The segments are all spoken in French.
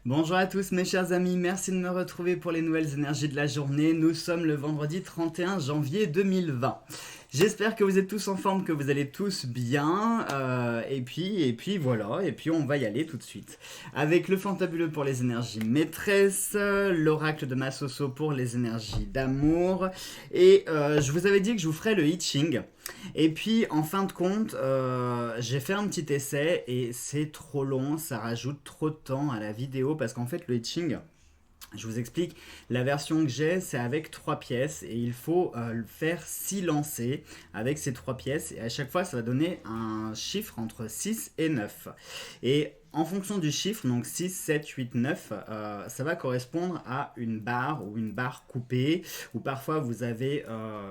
Bonjour à tous mes chers amis, merci de me retrouver pour les nouvelles énergies de la journée. Nous sommes le vendredi 31 janvier 2020. J'espère que vous êtes tous en forme, que vous allez tous bien. Et puis voilà, et puis on va y aller tout de suite. Avec le fantabuleux pour les énergies maîtresses, l'oracle de Massoso pour les énergies d'amour. Et je vous avais dit que je vous ferais le I Ching. Et puis en fin de compte, j'ai fait un petit essai et c'est trop long, ça rajoute trop de temps à la vidéo parce qu'en fait le I Ching, je vous explique, la version que j'ai, c'est avec 3 pièces et il faut le faire 6 lancers avec ces 3 pièces et à chaque fois ça va donner un chiffre entre 6 et 9. Et en fonction du chiffre, donc 6, 7, 8, 9, ça va correspondre à une barre ou une barre coupée, ou parfois vous avez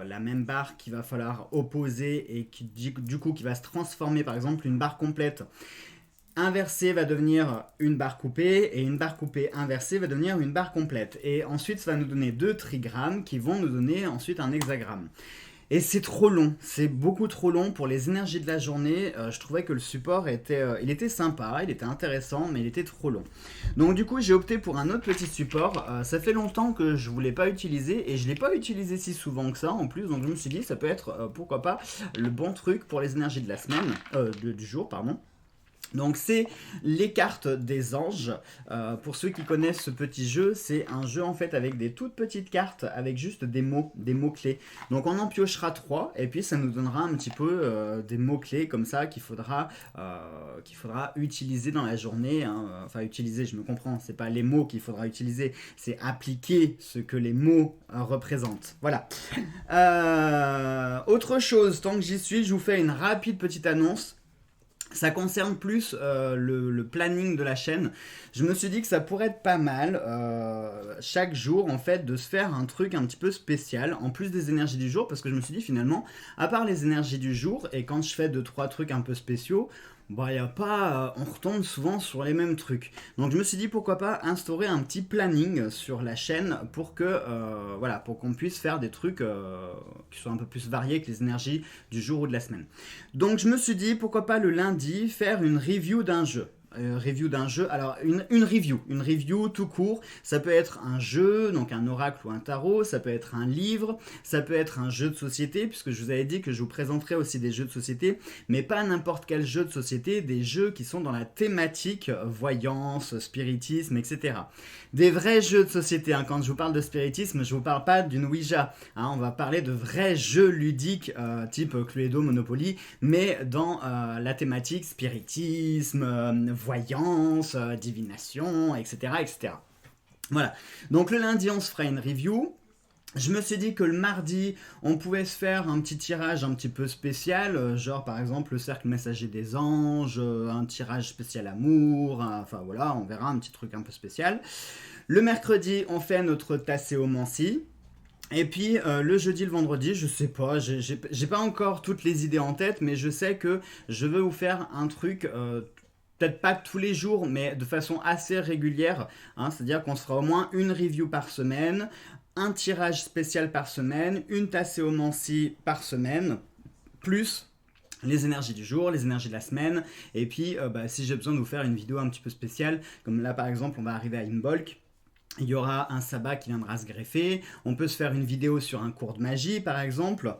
la même barre qu'il va falloir opposer et qui du coup qui va se transformer, par exemple une barre complète inversée va devenir une barre coupée et une barre coupée inversée va devenir une barre complète. Et ensuite, ça va nous donner deux trigrammes qui vont nous donner ensuite un hexagramme. Et c'est trop long, c'est beaucoup trop long pour les énergies de la journée. Je trouvais que le support il était sympa, il était intéressant, mais il était trop long. Donc du coup, j'ai opté pour un autre petit support. Ça fait longtemps que je ne voulais pas utiliser et je ne l'ai pas utilisé si souvent que ça en plus. Donc je me suis dit, ça peut être, pourquoi pas, le bon truc pour les énergies de la semaine, du jour, pardon. Donc c'est les cartes des anges. Pour ceux qui connaissent ce petit jeu, c'est un jeu en fait avec des toutes petites cartes avec juste des mots clés. Donc on en piochera 3 et puis ça nous donnera un petit peu des mots clés comme ça qu'il faudra utiliser dans la journée. Hein. Enfin utiliser, je me comprends, c'est pas les mots qu'il faudra utiliser, c'est appliquer ce que les mots représentent. Voilà. Autre chose, tant que j'y suis, je vous fais une rapide petite annonce. Ça concerne plus le planning de la chaîne. Je me suis dit que ça pourrait être pas mal chaque jour en fait de se faire un truc un petit peu spécial en plus des énergies du jour parce que je me suis dit finalement à part les énergies du jour et quand je fais 2-3 trucs un peu spéciaux, bah y a pas, on retombe souvent sur les mêmes trucs. Donc je me suis dit pourquoi pas instaurer un petit planning sur la chaîne pour que voilà pour qu'on puisse faire des trucs qui soient un peu plus variés que les énergies du jour ou de la semaine. Donc je me suis dit pourquoi pas le lundi faire une review d'un jeu. Review d'un jeu, alors une review tout court, ça peut être un jeu, donc un oracle ou un tarot, ça peut être un livre, ça peut être un jeu de société, puisque je vous avais dit que je vous présenterai aussi des jeux de société, mais pas n'importe quel jeu de société, des jeux qui sont dans la thématique voyance, spiritisme, etc. Des vrais jeux de société, hein. Quand je vous parle de spiritisme, je vous parle pas d'une Ouija, hein. On va parler de vrais jeux ludiques type Cluedo, Monopoly, mais dans la thématique spiritisme, voyance, divination, etc., etc. Voilà. Donc le lundi, on se fera une review. Je me suis dit que le mardi, on pouvait se faire un petit tirage un petit peu spécial, genre par exemple le cercle messager des anges, un tirage spécial amour, enfin voilà, on verra un petit truc un peu spécial. Le mercredi, on fait notre tasséomancie. Et puis le jeudi, le vendredi, je sais pas, j'ai pas encore toutes les idées en tête, mais je sais que je veux vous faire un truc peut-être pas tous les jours, mais de façon assez régulière. Hein, c'est-à-dire qu'on se fera au moins une review par semaine, un tirage spécial par semaine, une tasséomancie par semaine, plus les énergies du jour, les énergies de la semaine, et puis si j'ai besoin de vous faire une vidéo un petit peu spéciale, comme là par exemple on va arriver à Imbolc, il y aura un sabbat qui viendra se greffer, on peut se faire une vidéo sur un cours de magie par exemple.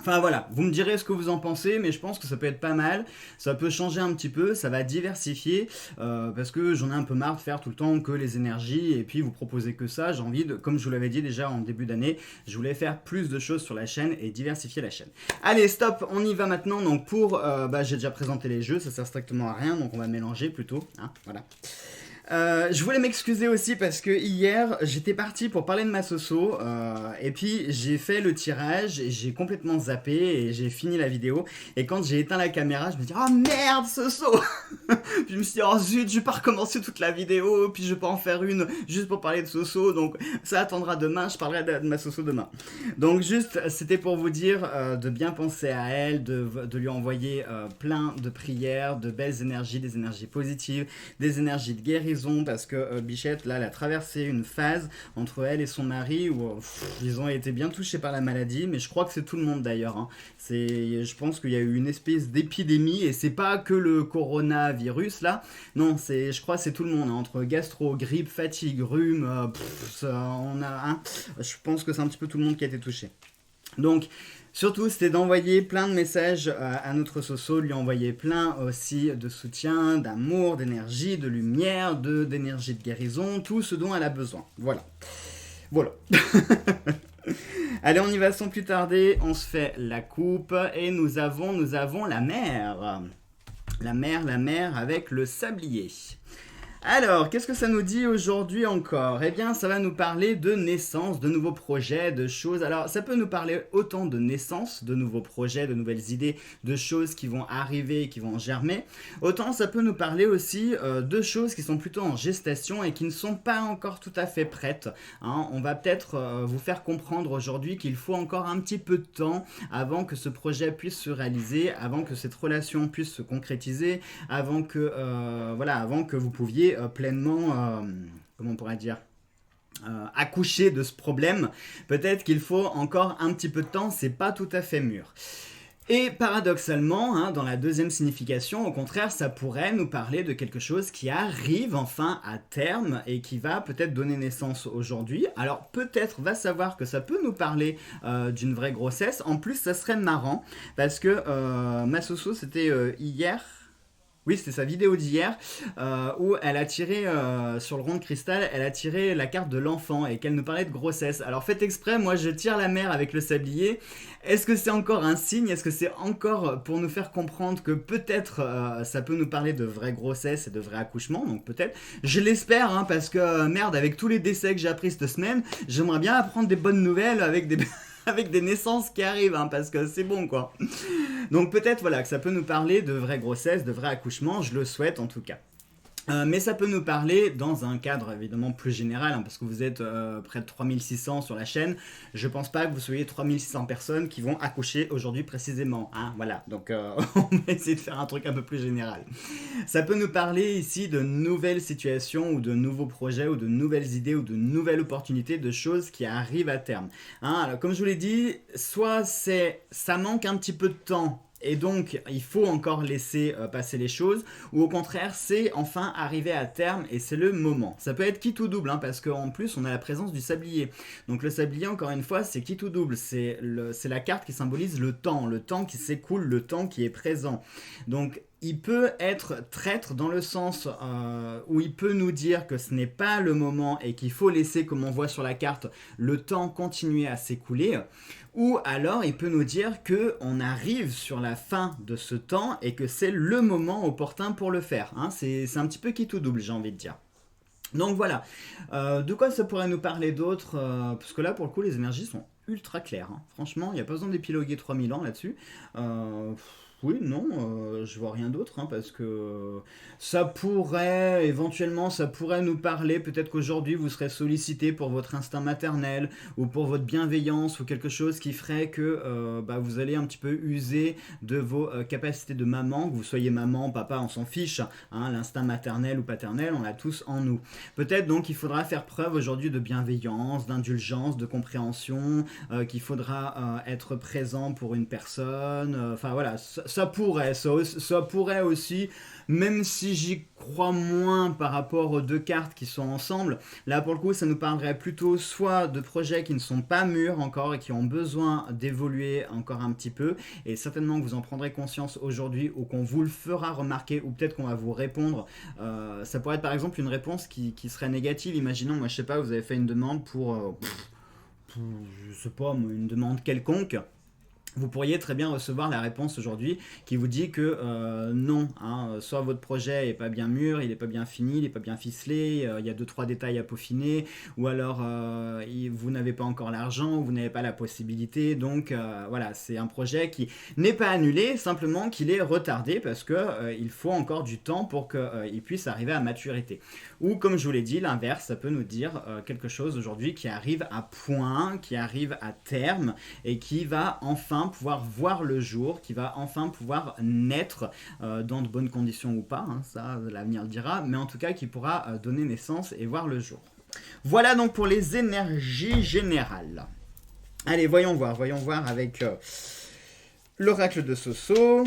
Enfin voilà, vous me direz ce que vous en pensez, mais je pense que ça peut être pas mal, ça peut changer un petit peu, ça va diversifier, parce que j'en ai un peu marre de faire tout le temps que les énergies, et puis vous proposez que ça, j'ai envie de, comme je vous l'avais dit déjà en début d'année, je voulais faire plus de choses sur la chaîne et diversifier la chaîne. Allez, stop, on y va maintenant, donc pour, j'ai déjà présenté les jeux, ça sert strictement à rien, donc on va mélanger plutôt, hein, voilà. Je voulais m'excuser aussi parce que hier j'étais parti pour parler de Massoso et puis j'ai fait le tirage et j'ai complètement zappé et j'ai fini la vidéo et quand j'ai éteint la caméra je me dis oh merde Soso. Puis je me suis dit oh zut je vais pas recommencer toute la vidéo puis je vais pas en faire une juste pour parler de Soso donc ça attendra demain, je parlerai de Massoso demain. Donc juste c'était pour vous dire de bien penser à elle, de lui envoyer plein de prières, de belles énergies, des énergies positives, des énergies de guérison guérison parce que Bichette, là, elle a traversé une phase entre elle et son mari où ils ont été bien touchés par la maladie, mais je crois que c'est tout le monde d'ailleurs. Hein. Je pense qu'il y a eu une espèce d'épidémie et c'est pas que le coronavirus là, non, je crois que c'est tout le monde, hein, entre gastro, grippe, fatigue, rhume, je pense que c'est un petit peu tout le monde qui a été touché. Donc, surtout, c'était d'envoyer plein de messages à notre Soso, de lui envoyer plein aussi de soutien, d'amour, d'énergie, de lumière, d'énergie de guérison, tout ce dont elle a besoin. Voilà. Voilà. Allez, on y va sans plus tarder, on se fait la coupe et nous avons la mer. La mer avec le sablier. Alors, qu'est-ce que ça nous dit aujourd'hui encore? Eh bien, ça va nous parler de naissance, de nouveaux projets, de choses. Alors, ça peut nous parler autant de naissance, de nouveaux projets, de nouvelles idées, de choses qui vont arriver, qui vont germer. Autant ça peut nous parler aussi de choses qui sont plutôt en gestation et qui ne sont pas encore tout à fait prêtes. Hein. On va peut-être vous faire comprendre aujourd'hui qu'il faut encore un petit peu de temps avant que ce projet puisse se réaliser, avant que cette relation puisse se concrétiser, avant que vous pouviez pleinement, comment on pourrait dire, accoucher de ce problème. Peut-être qu'il faut encore un petit peu de temps, c'est pas tout à fait mûr. Et paradoxalement, hein, dans la deuxième signification, au contraire, ça pourrait nous parler de quelque chose qui arrive enfin à terme et qui va peut-être donner naissance aujourd'hui. Alors peut-être va savoir que ça peut nous parler d'une vraie grossesse. En plus, ça serait marrant parce que ma Soso, c'était hier. Oui, c'était sa vidéo d'hier où elle a tiré sur le rond de cristal, elle a tiré la carte de l'enfant et qu'elle nous parlait de grossesse. Alors faites exprès, moi je tire la mer avec le sablier. Est-ce que c'est encore un signe? Est-ce que c'est encore pour nous faire comprendre que peut-être ça peut nous parler de vraie grossesse et de vrai accouchement? Donc peut-être, je l'espère, hein, parce que merde, avec tous les décès que j'ai appris cette semaine, j'aimerais bien apprendre des bonnes nouvelles avec des... avec des naissances qui arrivent, hein, parce que c'est bon, quoi. Donc peut-être, voilà, que ça peut nous parler de vraie grossesse, de vrai accouchement, je le souhaite en tout cas. Mais ça peut nous parler dans un cadre évidemment plus général, hein, parce que vous êtes près de 3600 sur la chaîne. Je pense pas que vous soyez 3600 personnes qui vont accoucher aujourd'hui précisément. Hein, voilà, donc on va essayer de faire un truc un peu plus général. Ça peut nous parler ici de nouvelles situations ou de nouveaux projets ou de nouvelles idées ou de nouvelles opportunités, de choses qui arrivent à terme. Hein, alors comme je vous l'ai dit, soit ça manque un petit peu de temps, et donc il faut encore laisser passer les choses, ou au contraire c'est enfin arrivé à terme et c'est le moment. Ça peut être quitte ou double, hein, parce qu'en plus on a la présence du sablier. Donc le sablier, encore une fois, c'est quitte ou double, c'est la carte qui symbolise le temps qui s'écoule, le temps qui est présent. Donc il peut être traître dans le sens où il peut nous dire que ce n'est pas le moment et qu'il faut laisser, comme on voit sur la carte, le temps continuer à s'écouler. Ou alors il peut nous dire qu'on arrive sur la fin de ce temps et que c'est le moment opportun pour le faire. Hein. C'est un petit peu quitte ou double, j'ai envie de dire. Donc voilà, de quoi ça pourrait nous parler d'autre parce que là pour le coup les énergies sont ultra claires. Hein. Franchement, il n'y a pas besoin d'épiloguer 3000 ans là-dessus. Oui, non, je vois rien d'autre, hein, parce que ça pourrait, éventuellement, ça pourrait nous parler, peut-être qu'aujourd'hui vous serez sollicité pour votre instinct maternel, ou pour votre bienveillance, ou quelque chose qui ferait que vous allez un petit peu user de vos capacités de maman, que vous soyez maman, papa, on s'en fiche, hein, l'instinct maternel ou paternel, on l'a tous en nous. Peut-être donc il faudra faire preuve aujourd'hui de bienveillance, d'indulgence, de compréhension, qu'il faudra être présent pour une personne, enfin voilà, ça pourrait aussi, même si j'y crois moins par rapport aux deux cartes qui sont ensemble, là pour le coup ça nous parlerait plutôt soit de projets qui ne sont pas mûrs encore et qui ont besoin d'évoluer encore un petit peu, et certainement que vous en prendrez conscience aujourd'hui ou qu'on vous le fera remarquer, ou peut-être qu'on va vous répondre. Ça pourrait être par exemple une réponse qui serait négative. Imaginons, moi je sais pas, vous avez fait une demande pour je sais pas, une demande quelconque. Vous pourriez très bien recevoir la réponse aujourd'hui qui vous dit que non, hein, soit votre projet n'est pas bien mûr, il n'est pas bien fini, il n'est pas bien ficelé, il y a 2-3 détails à peaufiner, ou alors vous n'avez pas encore l'argent, ou vous n'avez pas la possibilité. Donc voilà, c'est un projet qui n'est pas annulé, simplement qu'il est retardé parce qu'il faut encore du temps pour qu'il puisse arriver à maturité. Ou comme je vous l'ai dit, l'inverse, ça peut nous dire quelque chose aujourd'hui qui arrive à point, qui arrive à terme et qui va enfin enfin pouvoir voir le jour, qui va enfin pouvoir naître dans de bonnes conditions ou pas, hein, ça l'avenir le dira, mais en tout cas qui pourra donner naissance et voir le jour. Voilà donc pour les énergies générales. Allez, voyons voir avec l'oracle de Soso.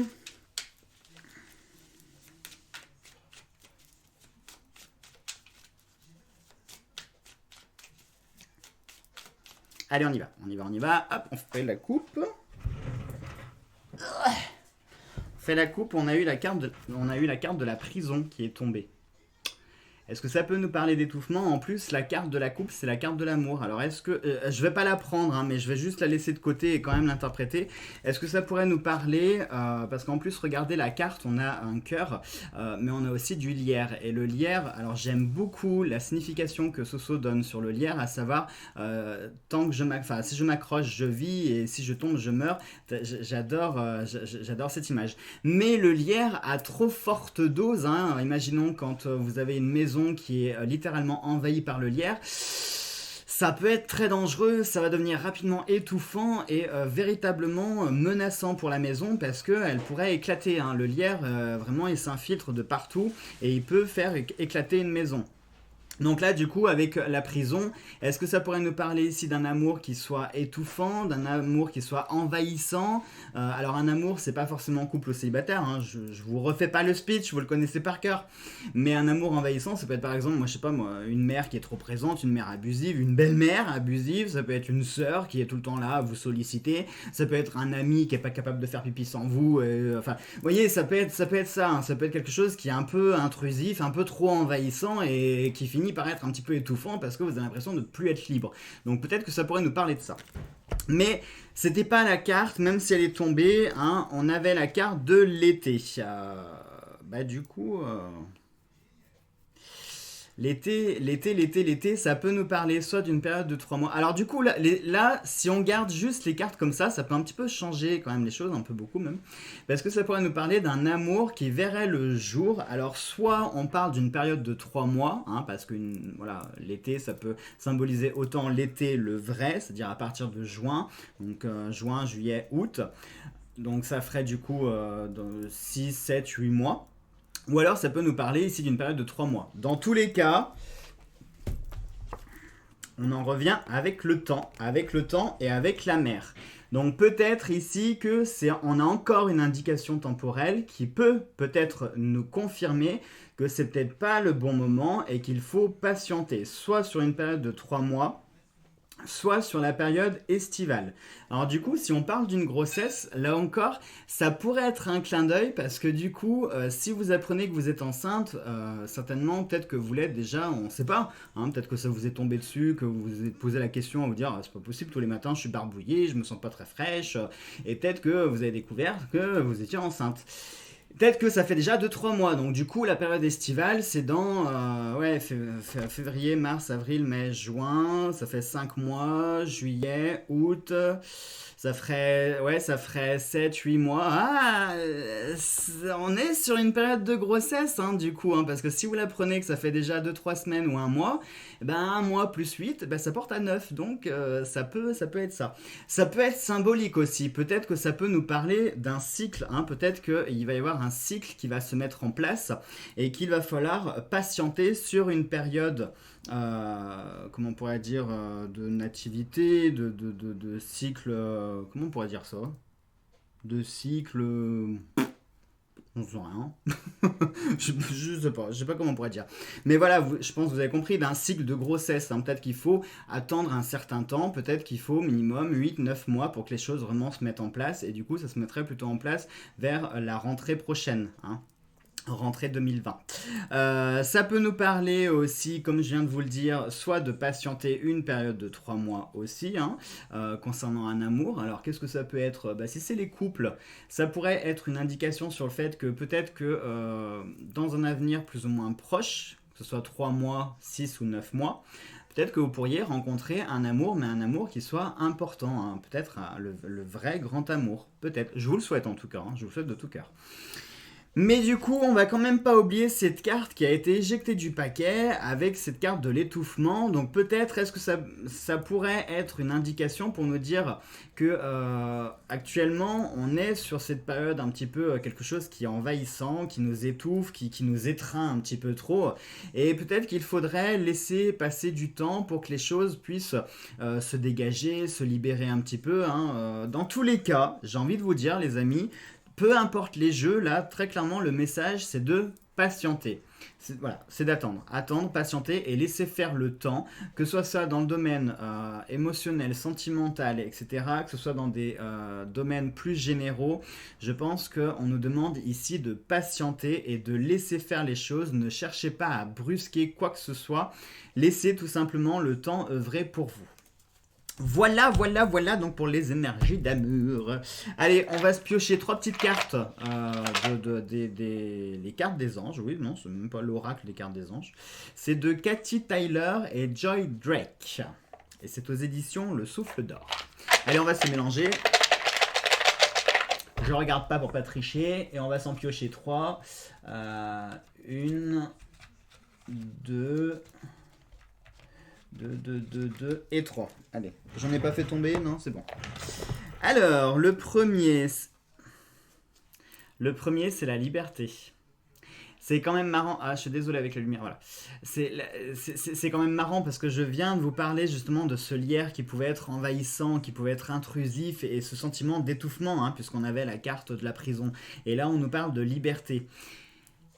Allez, on y va. Hop, on fait la coupe. On fait la coupe, on a eu la carte de la prison qui est tombée. Est-ce que ça peut nous parler d'étouffement? En plus, la carte de la coupe, c'est la carte de l'amour. Alors, est-ce que... je vais pas la prendre, hein, mais je vais juste la laisser de côté et quand même l'interpréter. Est-ce que ça pourrait nous parler parce qu'en plus, regardez la carte, on a un cœur, mais on a aussi du lierre. Et le lierre, alors j'aime beaucoup la signification que Soso donne sur le lierre, à savoir, tant que si je m'accroche, je vis, et si je tombe, je meurs. J'adore cette image. Mais le lierre a trop forte dose, hein. Imaginons quand vous avez une maison qui est littéralement envahie par le lierre, ça peut être très dangereux, ça va devenir rapidement étouffant et véritablement menaçant pour la maison parce qu'elle pourrait éclater, hein. Le lierre, vraiment, il s'infiltre de partout et il peut faire éclater une maison. Donc là, du coup, avec la prison, est-ce que ça pourrait nous parler ici d'un amour qui soit étouffant, d'un amour qui soit envahissant? Alors un amour, c'est pas forcément couple ou célibataire, hein. Je vous refais pas le speech, vous le connaissez par cœur. Mais un amour envahissant, ça peut être par exemple, moi je sais pas moi, une mère qui est trop présente, une mère abusive, une belle-mère abusive, ça peut être une sœur qui est tout le temps là à vous solliciter, ça peut être un ami qui est pas capable de faire pipi sans vous, enfin, vous voyez, ça peut être ça, hein. Ça peut être quelque chose qui est un peu intrusif, un peu trop envahissant et qui finit par être un petit peu étouffant parce que vous avez l'impression de ne plus être libre. Donc peut-être que ça pourrait nous parler de ça. Mais c'était pas la carte, même si elle est tombée, hein, on avait la carte de l'été. Du coup... L'été, ça peut nous parler soit d'une période de 3 mois. Alors du coup, là, si on garde juste les cartes comme ça peut un petit peu changer quand même les choses, un peu beaucoup même. Parce que ça pourrait nous parler d'un amour qui verrait le jour. Alors soit on parle d'une période de 3 mois, hein, parce que voilà, l'été, ça peut symboliser autant l'été le vrai, c'est-à-dire à partir de juin, donc juin, juillet, août. Donc ça ferait du coup 6, 7, 8 mois. Ou alors ça peut nous parler ici d'une période de 3 mois. Dans tous les cas, on en revient avec le temps et avec la mer. Donc peut-être ici que on a encore une indication temporelle qui peut-être nous confirmer que c'est peut-être pas le bon moment et qu'il faut patienter, soit sur une période de 3 mois, soit sur la période estivale. Alors du coup, si on parle d'une grossesse, là encore, ça pourrait être un clin d'œil parce que du coup, si vous apprenez que vous êtes enceinte, certainement, peut-être que vous l'êtes déjà, on ne sait pas, hein, peut-être que ça vous est tombé dessus, que vous vous êtes posé la question à vous dire, c'est pas possible, tous les matins je suis barbouillée, je me sens pas très fraîche, et peut-être que vous avez découvert que vous étiez enceinte. Peut-être que ça fait déjà 2-3 mois, donc du coup la période estivale c'est dans février, mars, avril, mai, juin, ça fait 5 mois, juillet, août, ça ferait 7-8 mois. On est sur une période de grossesse, hein, du coup, hein, parce que si vous l'apprenez que ça fait déjà 2-3 semaines ou un mois, un mois plus 8, ça porte à 9, donc ça peut être ça. Ça peut être symbolique aussi, peut-être que ça peut nous parler d'un cycle, hein, peut-être qu'il va y avoir un cycle qui va se mettre en place et qu'il va falloir patienter sur une période, comment on pourrait dire, de nativité, de cycle, comment on pourrait dire ça? De cycle... on sait rien. je sais pas comment on pourrait dire. Mais voilà, je pense que vous avez compris, d'un cycle de grossesse, hein. Peut-être qu'il faut attendre un certain temps, peut-être qu'il faut minimum 8-9 mois pour que les choses vraiment se mettent en place, et du coup ça se mettrait plutôt en place vers la rentrée prochaine, hein. Rentrée 2020. Ça peut nous parler aussi, comme je viens de vous le dire, soit de patienter une période de 3 mois aussi, hein, concernant un amour. Alors qu'est-ce que ça peut être? Si c'est les couples, ça pourrait être une indication sur le fait que peut-être que dans un avenir plus ou moins proche, que ce soit 3 mois, 6 ou 9 mois, peut-être que vous pourriez rencontrer un amour, mais un amour qui soit important, hein, peut-être le vrai grand amour, peut-être. Je vous le souhaite en tout cas, hein, je vous le souhaite de tout cœur. Mais du coup, on va quand même pas oublier cette carte qui a été éjectée du paquet avec cette carte de l'étouffement. Donc peut-être est-ce que ça pourrait être une indication pour nous dire que actuellement on est sur cette période un petit peu quelque chose qui est envahissant, qui nous étouffe, qui nous étreint un petit peu trop. Et peut-être qu'il faudrait laisser passer du temps pour que les choses puissent se dégager, se libérer un petit peu, hein. Dans tous les cas, j'ai envie de vous dire les amis, peu importe les jeux, là, très clairement, le message, c'est de patienter. Voilà, c'est d'attendre. Attendre, patienter et laisser faire le temps, que ce soit ça dans le domaine émotionnel, sentimental, etc., que ce soit dans des domaines plus généraux. Je pense qu'on nous demande ici de patienter et de laisser faire les choses. Ne cherchez pas à brusquer quoi que ce soit. Laissez tout simplement le temps œuvrer pour vous. Voilà, donc pour les énergies d'amour. Allez, on va se piocher 3 petites cartes, les cartes des anges, oui, non, c'est même pas l'oracle des cartes des anges. C'est de Cathy Tyler et Joy Drake. Et c'est aux éditions Le Souffle d'Or. Allez, on va se mélanger. Je regarde pas pour pas tricher, et on va s'en piocher 3. 1, 2... 2 et 3. Allez, j'en ai pas fait tomber, non, c'est bon. Alors, le premier, c'est la liberté. C'est quand même marrant. Ah, je suis désolé avec la lumière, voilà. C'est quand même marrant parce que je viens de vous parler justement de ce lierre qui pouvait être envahissant, qui pouvait être intrusif et ce sentiment d'étouffement, hein, puisqu'on avait la carte de la prison. Et là, on nous parle de liberté.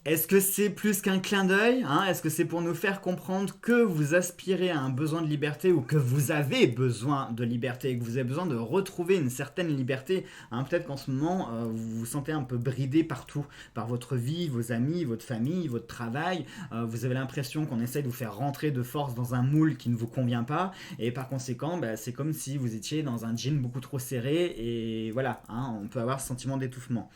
Est-ce que c'est plus qu'un clin d'œil, hein? Est-ce que c'est pour nous faire comprendre que vous aspirez à un besoin de liberté ou que vous avez besoin de liberté et que vous avez besoin de retrouver une certaine liberté, hein? Peut-être qu'en ce moment, vous vous sentez un peu bridé partout, par votre vie, vos amis, votre famille, votre travail. Vous avez l'impression qu'on essaie de vous faire rentrer de force dans un moule qui ne vous convient pas et par conséquent, c'est comme si vous étiez dans un jean beaucoup trop serré et voilà, hein, on peut avoir ce sentiment d'étouffement.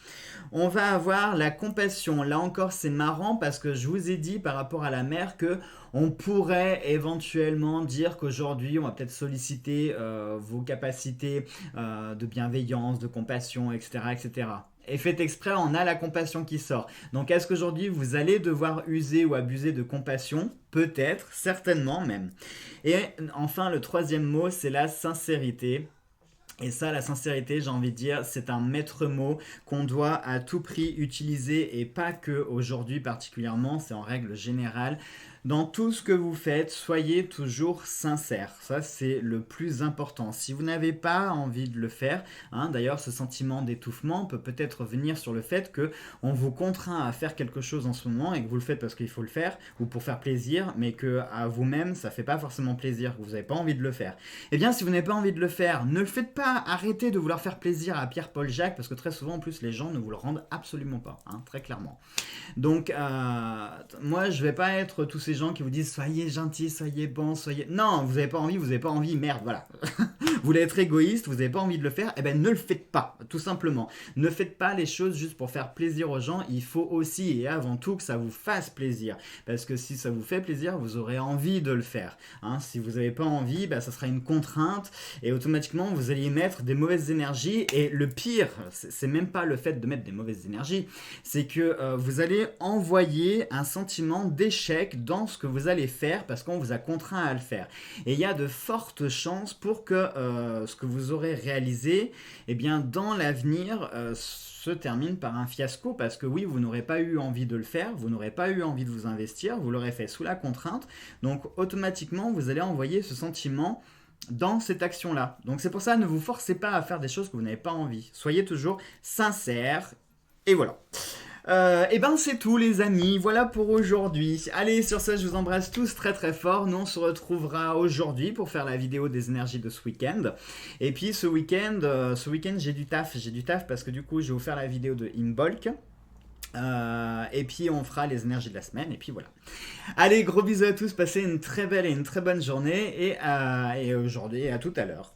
On va avoir la compassion. Là encore, c'est marrant parce que je vous ai dit par rapport à la mer que on pourrait éventuellement dire qu'aujourd'hui, on va peut-être solliciter vos capacités de bienveillance, de compassion, etc., etc. Et fait exprès, on a la compassion qui sort. Donc est-ce qu'aujourd'hui, vous allez devoir user ou abuser de compassion? Peut-être, certainement même. Et enfin, le troisième mot, c'est la sincérité. Et ça, la sincérité, j'ai envie de dire, c'est un maître mot qu'on doit à tout prix utiliser et pas que aujourd'hui particulièrement, c'est en règle générale. Dans tout ce que vous faites, soyez toujours sincère. Ça, c'est le plus important. Si vous n'avez pas envie de le faire, hein, d'ailleurs, ce sentiment d'étouffement peut peut-être venir sur le fait que on vous contraint à faire quelque chose en ce moment et que vous le faites parce qu'il faut le faire ou pour faire plaisir, mais que à vous-même, ça fait pas forcément plaisir, que vous n'avez pas envie de le faire. Eh bien, si vous n'avez pas envie de le faire, ne le faites pas. Arrêtez de vouloir faire plaisir à Pierre-Paul Jacques parce que très souvent, en plus, les gens ne vous le rendent absolument pas, hein, très clairement. Donc, moi, je vais pas être tous ces gens qui vous disent soyez gentils, soyez bons, soyez... Non, vous n'avez pas envie, merde, voilà. Vous voulez être égoïste, vous n'avez pas envie de le faire, eh ben ne le faites pas, tout simplement. Ne faites pas les choses juste pour faire plaisir aux gens, il faut aussi et avant tout que ça vous fasse plaisir. Parce que si ça vous fait plaisir, vous aurez envie de le faire. Hein, si vous n'avez pas envie, ça sera une contrainte et automatiquement vous allez y mettre des mauvaises énergies. Et le pire, c'est même pas le fait de mettre des mauvaises énergies, c'est que vous allez envoyer un sentiment d'échec dans ce que vous allez faire parce qu'on vous a contraint à le faire. Et il y a de fortes chances pour que ce que vous aurez réalisé, eh bien, dans l'avenir, se termine par un fiasco parce que oui, vous n'aurez pas eu envie de le faire, vous n'aurez pas eu envie de vous investir, vous l'aurez fait sous la contrainte, donc automatiquement, vous allez envoyer ce sentiment dans cette action-là. Donc c'est pour ça, ne vous forcez pas à faire des choses que vous n'avez pas envie. Soyez toujours sincère, et voilà. Et c'est tout les amis, voilà pour aujourd'hui. Allez, sur ça, je vous embrasse tous très très fort. Nous, on se retrouvera aujourd'hui pour faire la vidéo des énergies de ce week-end. Et puis ce week-end, j'ai du taf parce que du coup, je vais vous faire la vidéo de Imbolc. Et puis on fera les énergies de la semaine et puis voilà. Allez, gros bisous à tous, passez une très belle et une très bonne journée et aujourd'hui à tout à l'heure.